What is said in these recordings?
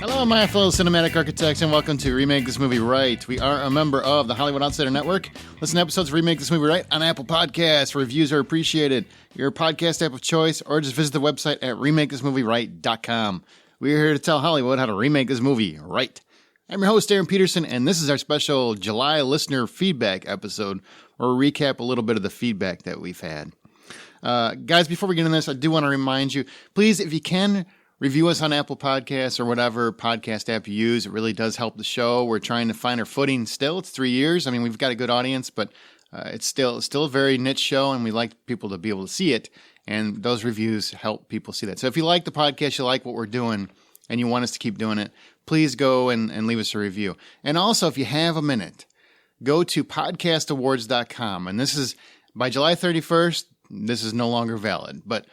Hello, my fellow cinematic architects, and welcome to Remake This Movie Right. We are a member of the Hollywood Outsider Network. Listen to episodes of Remake This Movie Right on Apple Podcasts. Reviews are appreciated. Your podcast app of choice, or just visit the website at RemakeThisMovieRight.com. We're here to tell Hollywood how to remake this movie right. I'm your host, Aaron Peterson, and this is our special July listener feedback episode, where we recap a little bit of the feedback that we've had. Guys, before we get into this, I do want to remind you, please, if you can, review us on Apple Podcasts or whatever podcast app you use. It really does help the show. We're trying to find our footing still. It's 3 years. I mean, we've got a good audience, but it's still a very niche show, and we like people to be able to see it, and those reviews help people see that. So if you like the podcast, you like what we're doing, and you want us to keep doing it, please go and leave us a review. And also, if you have a minute, go to podcastawards.com, and this is, by July 31st, this is no longer valid, but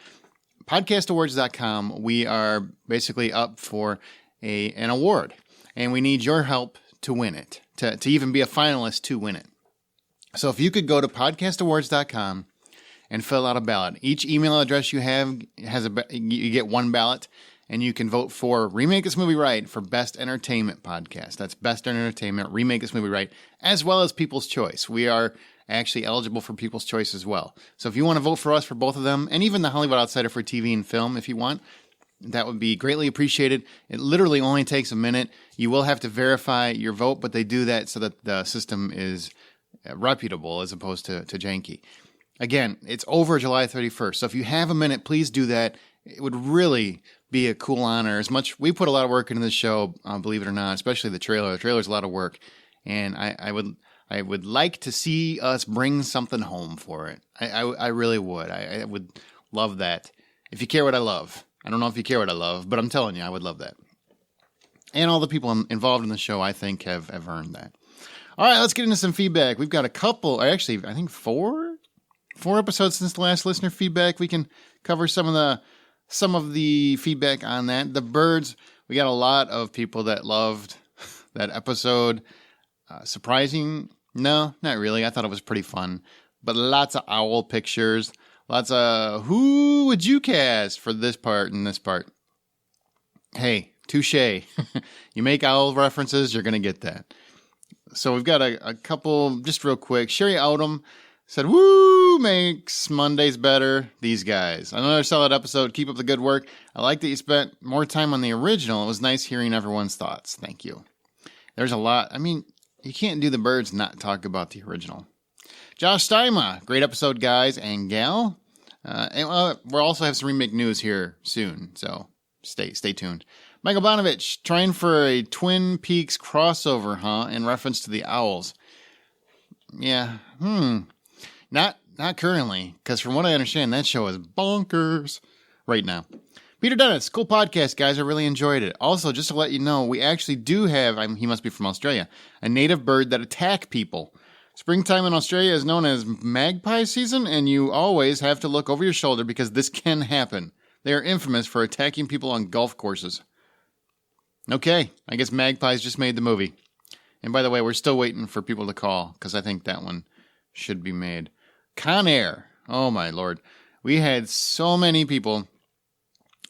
podcastawards.com, we are basically up for an award, and we need your help to win it, to even be a finalist to win it. So if you could go to podcastawards.com and fill out a ballot. Each email address you have you get one ballot, and you can vote for Remake This Movie Right for Best Entertainment Podcast. That's Best Entertainment, Remake This Movie Right, as well as People's Choice. We are actually eligible for People's Choice as well. So if you want to vote for us for both of them, and even the Hollywood Outsider for TV and film if you want, that would be greatly appreciated. It literally only takes a minute. You will have to verify your vote, but they do that so that the system is reputable as opposed to janky. Again, it's over July 31st, so if you have a minute, please do that. It would really be a cool honor. We put a lot of work into this show, believe it or not, especially the trailer. The trailer's a lot of work, and I would like to see us bring something home for it. I really would. I would love that. If you care what I love. I don't know if you care what I love, but I'm telling you, I would love that. And all the people involved in the show, I think, have earned that. All right, let's get into some feedback. We've got a couple, actually, I think four episodes since the last listener feedback. We can cover some of the feedback on that. The birds, we got a lot of people that loved that episode. Surprising? No, not really. I thought it was pretty fun. But lots of owl pictures. Lots of, who would you cast for this part and this part? Hey, touche. You make owl references, you're going to get that. So we've got a couple, just real quick. Sherry Odom said, woo, makes Mondays better. These guys. Another solid episode. Keep up the good work. I like that you spent more time on the original. It was nice hearing everyone's thoughts. Thank you. There's a lot. I mean, you can't do the birds not talk about the original. Josh Steima, great episode, guys and gal. We'll also have some remake news here soon, so stay tuned. Michael Bonovich, trying for a Twin Peaks crossover, huh? In reference to the owls. Yeah, Not currently, because from what I understand, that show is bonkers right now. Peter Dennis, cool podcast, guys. I really enjoyed it. Also, just to let you know, we actually do have, he must be from Australia, a native bird that attack people. Springtime in Australia is known as magpie season, and you always have to look over your shoulder because this can happen. They are infamous for attacking people on golf courses. Okay, I guess magpies just made the movie. And by the way, we're still waiting for people to call, because I think that one should be made. Con Air. Oh, my Lord. We had so many people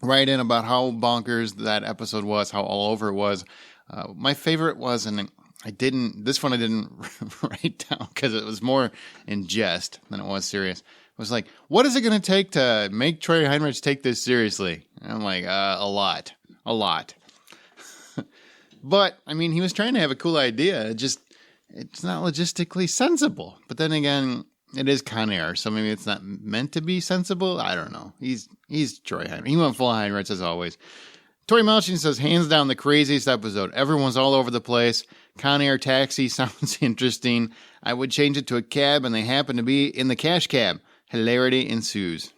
write in about how bonkers that episode was, how all over it was. My favorite was, and this one I didn't write down because it was more in jest than it was serious. It was like, what is it going to take to make Troy Heinritz take this seriously? And I'm like, a lot. But, I mean, he was trying to have a cool idea. It's not logistically sensible. But then again, it is Con Air, so maybe it's not meant to be sensible. I don't know. He's Troy Heinritz. He went full Heinritz as always. Tori Malchin says, hands down the craziest episode. Everyone's all over the place. Con Air Taxi sounds interesting. I would change it to a cab, and they happen to be in the cash cab. Hilarity ensues.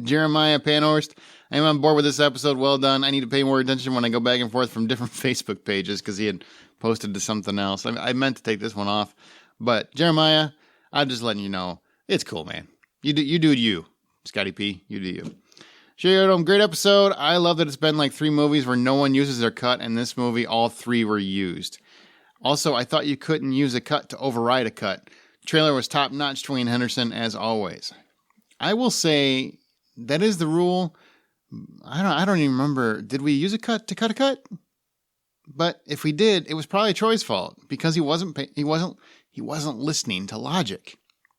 Jeremiah Panhorst, I am on board with this episode. Well done. I need to pay more attention when I go back and forth from different Facebook pages because he had posted to something else. I meant to take this one off. But Jeremiah, I'm just letting you know, it's cool, man. You do you. Scotty P, you do you. Sherry Odom, great episode. I love that it's been like 3 movies where no one uses their cut, and this movie, all 3 were used. Also, I thought you couldn't use a cut to override a cut. Trailer was top-notch, Dwayne Henderson, as always. I will say that is the rule, I don't even remember. Did we use a cut to cut a cut? But if we did, it was probably Troy's fault because he wasn't listening to logic.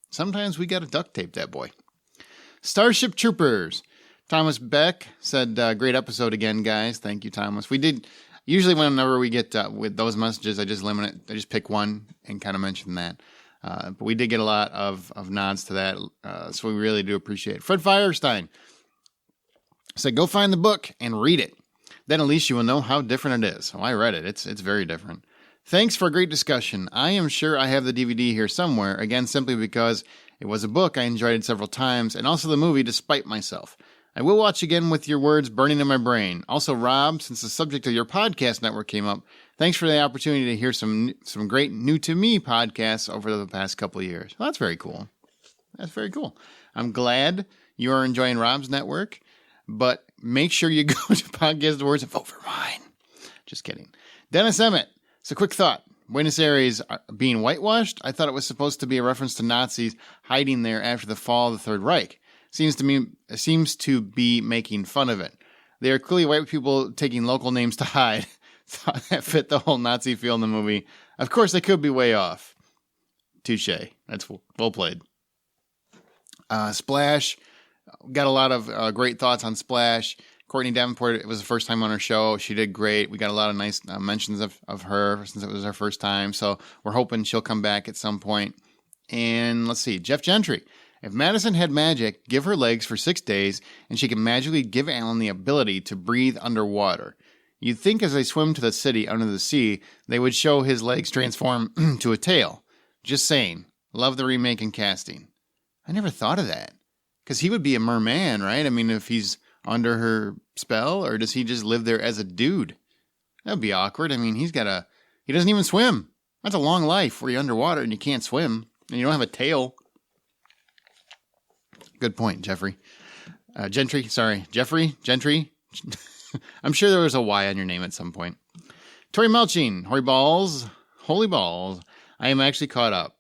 Sometimes we got to duct tape that boy. Starship Troopers. Thomas Beck said, great episode again, guys. Thank you, Thomas. We did, usually whenever we get with those messages, I just limit it. I just pick one and kind of mention that. But we did get a lot of nods to that, so we really do appreciate it. Fred Firestein said, go find the book and read it. Then at least you will know how different it is. Oh, I read it. It's very different. Thanks for a great discussion. I am sure I have the DVD here somewhere, again, simply because it was a book I enjoyed it several times, and also the movie despite myself. I will watch again with your words burning in my brain. Also, Rob, since the subject of your podcast network came up, thanks for the opportunity to hear some great new-to-me podcasts over the past couple of years. Well, that's very cool. That's very cool. I'm glad you are enjoying Rob's network, but make sure you go to Podcast Awards and vote for mine. Just kidding. Dennis Emmett. So, quick thought. Buenos Aires being whitewashed, I thought it was supposed to be a reference to Nazis hiding there after the fall of the Third Reich. Seems to be making fun of it. They are clearly white people taking local names to hide. Thought that fit the whole Nazi feel in the movie. Of course, they could be way off. Touche. That's well played. Splash. Got a lot of great thoughts on Splash. Courtney Davenport, it was the first time on her show. She did great. We got a lot of nice mentions of her since it was her first time. So we're hoping she'll come back at some point. And let's see, Jeff Gentry. If Madison had magic, give her legs for 6 days, and she can magically give Alan the ability to breathe underwater. You'd think as they swim to the city under the sea, they would show his legs transform to a tail. Just saying. Love the remake and casting. I never thought of that. Because he would be a merman, right? I mean, if he's under her spell, or does he just live there as a dude? That would be awkward. I mean, he doesn't even swim. That's a long life where you're underwater and you can't swim, and you don't have a tail. Good point, Jeffrey. Gentry. I'm sure there was a Y on your name at some point. Tori Melching, holy balls. I am actually caught up.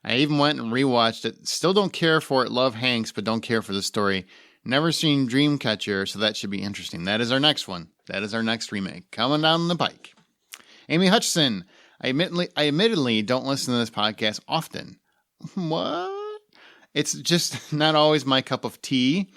I even went and rewatched it. Still don't care for it. Love Hanks, but don't care for the story. Never seen Dreamcatcher, so that should be interesting. That is our next one. That is our next remake. Coming down the pike. Amy Hutchison. I admittedly don't listen to this podcast often. What? It's just not always my cup of tea,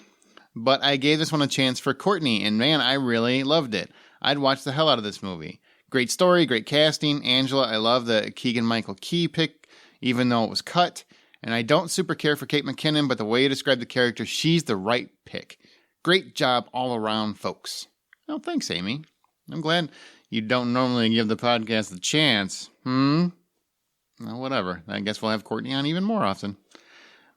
but I gave this one a chance for Courtney, and man, I really loved it. I'd watch the hell out of this movie. Great story, great casting. Angela, I love the Keegan-Michael Key pick, even though it was cut. And I don't super care for Kate McKinnon, but the way you describe the character, she's the right pick. Great job all around, folks. Oh, thanks, Amy. I'm glad you don't normally give the podcast a chance. Well, whatever. I guess we'll have Courtney on even more often.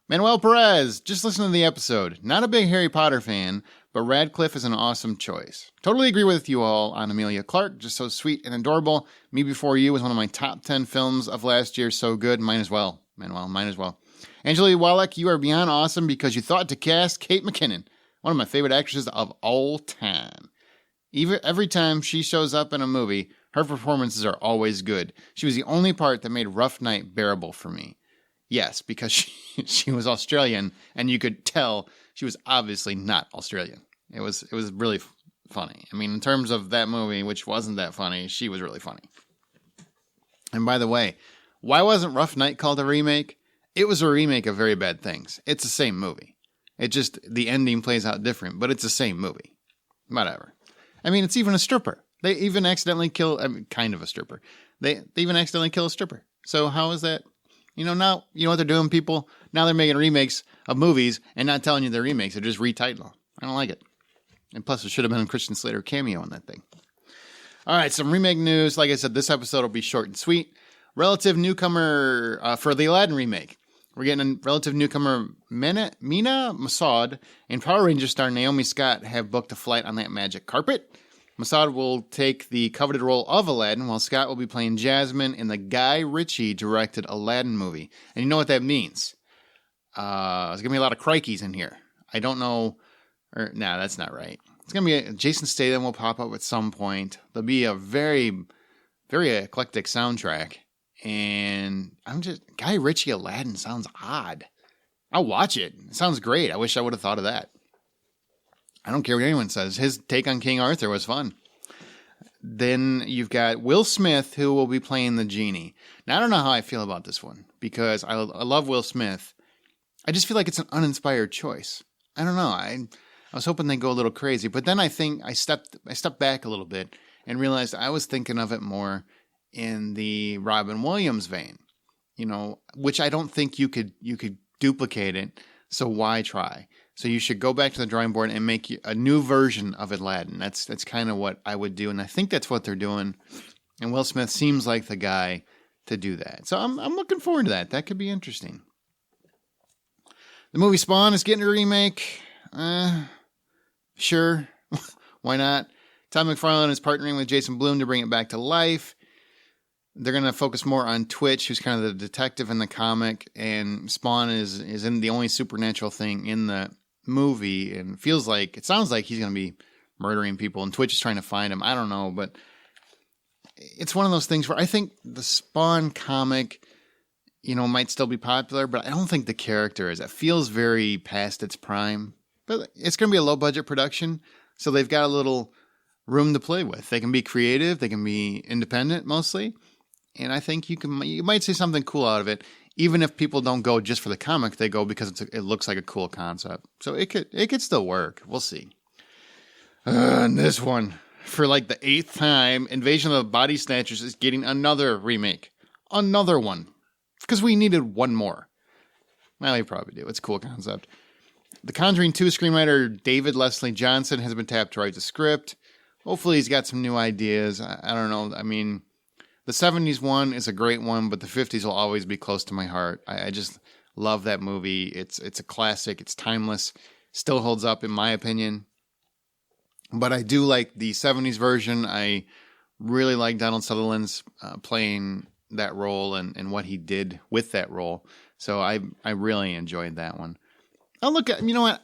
Manuel Perez, just listen to the episode. Not a big Harry Potter fan, but Radcliffe is an awesome choice. Totally agree with you all on Amelia Clark, just so sweet and adorable. Me Before You was one of my top 10 films of last year, so good. Mine as well. Manuel, mine as well. Angela Wallach, you are beyond awesome because you thought to cast Kate McKinnon, one of my favorite actresses of all time. Every time she shows up in a movie, her performances are always good. She was the only part that made Rough Night bearable for me. Yes, because she was Australian, and you could tell she was obviously not Australian. It was really funny. I mean, in terms of that movie, which wasn't that funny, she was really funny. And by the way, why wasn't Rough Night called a remake? It was a remake of Very Bad Things. It's the same movie. It just, the ending plays out different, but it's the same movie. Whatever. I mean, it's even a stripper. They even accidentally kill, kind of a stripper. They even accidentally kill a stripper. So how is that? Now, you know what they're doing, people? Now they're making remakes of movies and not telling you they're remakes. They're just retitling them. I don't like it. And plus, it should have been a Christian Slater cameo on that thing. All right, some remake news. Like I said, this episode will be short and sweet. Relative newcomer for the Aladdin remake. We're getting a relative newcomer, Mina Massoud, and Power Rangers star Naomi Scott have booked a flight on that magic carpet. Massoud will take the coveted role of Aladdin, while Scott will be playing Jasmine in the Guy Ritchie-directed Aladdin movie. And you know what that means. There's going to be a lot of crikeys in here. I don't know. That's not right. It's going to be Jason Statham will pop up at some point. There'll be a very, very eclectic soundtrack. And Guy Ritchie Aladdin sounds odd. I'll watch it. It sounds great. I wish I would have thought of that. I don't care what anyone says. His take on King Arthur was fun. Then you've got Will Smith, who will be playing the genie. Now, I don't know how I feel about this one, because I love Will Smith. I just feel like it's an uninspired choice. I don't know. I was hoping they'd go a little crazy, but then I think I stepped back a little bit and realized I was thinking of it more in the Robin Williams vein, which I don't think you could duplicate it. So why try? So you should go back to the drawing board and make a new version of Aladdin. That's kind of what I would do, and I think that's what they're doing. And Will Smith seems like the guy to do that. So I'm looking forward to that. That could be interesting. The movie Spawn is getting a remake. Sure, why not? Todd McFarlane is partnering with Jason Blum to bring it back to life. They're going to focus more on Twitch, who's kind of the detective in the comic, and Spawn is in the only supernatural thing in the movie, and it sounds like he's going to be murdering people, and Twitch is trying to find him. I don't know, but it's one of those things where I think the Spawn comic, might still be popular, but I don't think the character is. It feels very past its prime, but it's going to be a low-budget production, so they've got a little room to play with. They can be creative, they can be independent mostly, and I think you might see something cool out of it. Even if people don't go just for the comic, they go because it looks like a cool concept. So it could still work. We'll see. And this one, for like the 8th time, Invasion of the Body Snatchers is getting another remake. Another one. Because we needed one more. Well, we probably do. It's a cool concept. The Conjuring 2 screenwriter David Leslie Johnson has been tapped to write the script. Hopefully he's got some new ideas. I don't know. I mean, the 70s one is a great one, but the 50s will always be close to my heart. I just love that movie. It's a classic. It's timeless. Still holds up in my opinion. But I do like the 70s version. I really like Donald Sutherland's playing that role and what he did with that role. So I really enjoyed that one. I'll look at, what?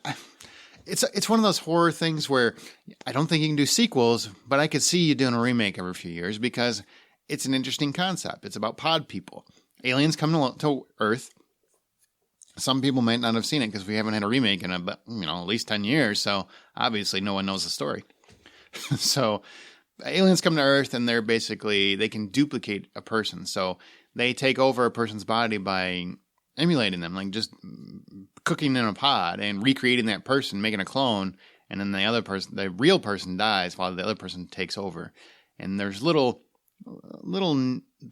It's one of those horror things where I don't think you can do sequels, but I could see you doing a remake every few years because it's an interesting concept. It's about pod people. Aliens come to Earth. Some people might not have seen it because we haven't had a remake in at least 10 years. So obviously no one knows the story. So aliens come to Earth and they can duplicate a person. So they take over a person's body by emulating them, like just cooking in a pod and recreating that person, making a clone. And then the real person dies while the other person takes over. And there's little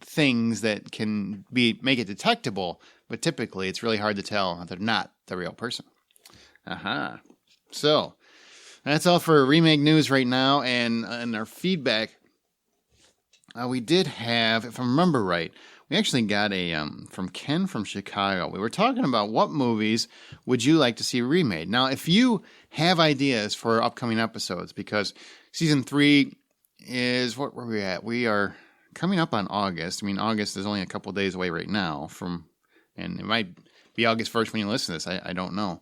things that can make it detectable, but typically it's really hard to tell that they're not the real person. So that's all for remake news right now, and our feedback. We did have, if I remember right, we actually got a from Ken from Chicago. We were talking about what movies would you like to see remade. Now, if you have ideas for upcoming episodes, because season 3 is, what were we at? We are coming up on August. I mean, August is only a couple days away right now and it might be August 1st when you listen to this. I don't know.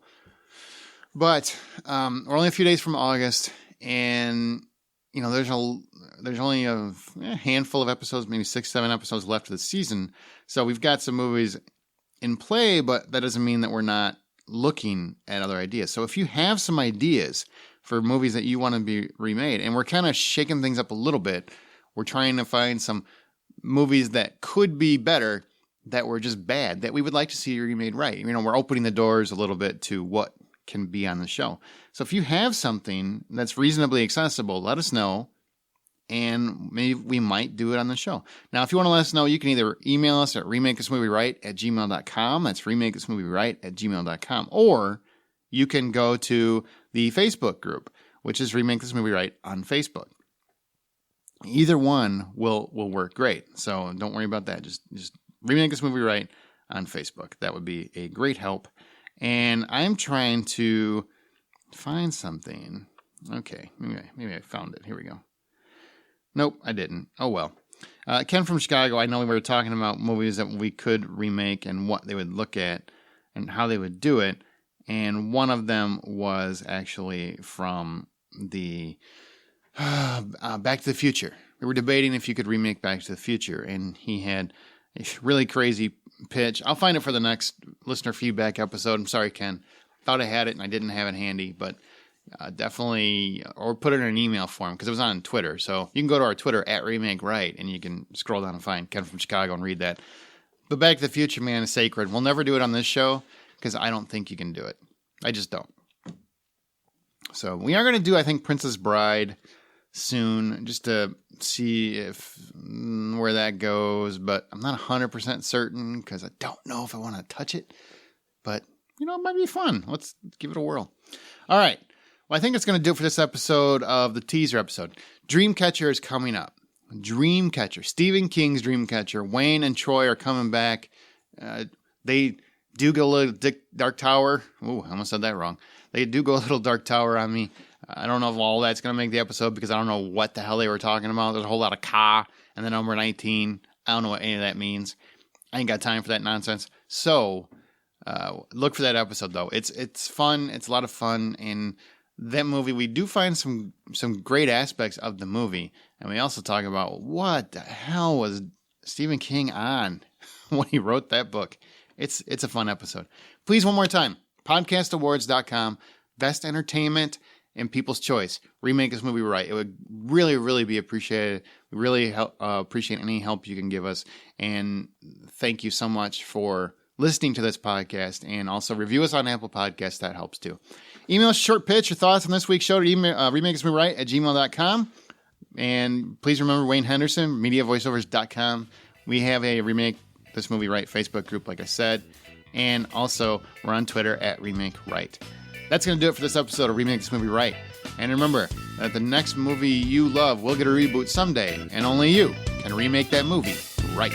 But we're only a few days from August, and there's only a handful of episodes, maybe 6-7 episodes left of the season. So we've got some movies in play, but that doesn't mean that we're not looking at other ideas. So if you have some ideas for movies that you want to be remade, and we're kind of shaking things up a little bit, we're trying to find some movies that could be better, that were just bad, that we would like to see remade right. We're opening the doors a little bit to what can be on the show. So if you have something that's reasonably accessible, let us know, and maybe we might do it on the show. Now, if you want to let us know, you can either email us at remakeThisMovieRight@gmail.com. That's remakeThisMovieRight@gmail.com. Or you can go to the Facebook group, which is Remake This Movie Right on Facebook. Either one will work great. So don't worry about that. Just Remake This Movie Right on Facebook. That would be a great help. And I'm trying to find something. Okay, maybe I found it. Here we go. Nope, I didn't. Oh, well. Ken from Chicago, I know we were talking about movies that we could remake and what they would look at and how they would do it. And one of them was actually from the Back to the Future. We were debating if you could remake Back to the Future, and he had a really crazy pitch. I'll find it for the next listener feedback episode. I'm sorry, Ken. Thought I had it and I didn't have it handy, but definitely, or put it in an email form, because it was on Twitter. So you can go to our Twitter at Remake Right, and you can scroll down and find Ken from Chicago and read that. But Back to the Future, man, is sacred. We'll never do it on this show because I don't think you can do it. I just don't. So we are going to do, I think, Princess Bride soon, just to see if where that goes. But I'm not 100% certain because I don't know if I want to touch it. But, it might be fun. Let's give it a whirl. All right. Well, I think that's going to do it for this episode of the teaser episode. Dreamcatcher is coming up. Dreamcatcher. Stephen King's Dreamcatcher. Wayne and Troy are coming back. They do go a little Dark Tower. Ooh, I almost said that wrong. They do go a little Dark Tower on me. I don't know if all that's going to make the episode because I don't know what the hell they were talking about. There's a whole lot of ka and the number 19. I don't know what any of that means. I ain't got time for that nonsense. So look for that episode, though. It's fun. It's a lot of fun. And that movie, we do find some great aspects of the movie. And we also talk about what the hell was Stephen King on when he wrote that book. It's a fun episode. Please, one more time, podcastawards.com, best entertainment and people's choice. Remake This Movie Right. It would really, really be appreciated. We really appreciate any help you can give us. And thank you so much for listening to this podcast, and also review us on Apple Podcasts. That helps too. Email us short pitch, your thoughts on this week's show to remakeismeright@gmail.com. And please remember Wayne Henderson, mediavoiceovers.com. We have a Remake This Movie Right Facebook group, like I said. And also, we're on Twitter at Remake Right. That's going to do it for this episode of Remake This Movie Right. And remember that the next movie you love will get a reboot someday, and only you can remake that movie right.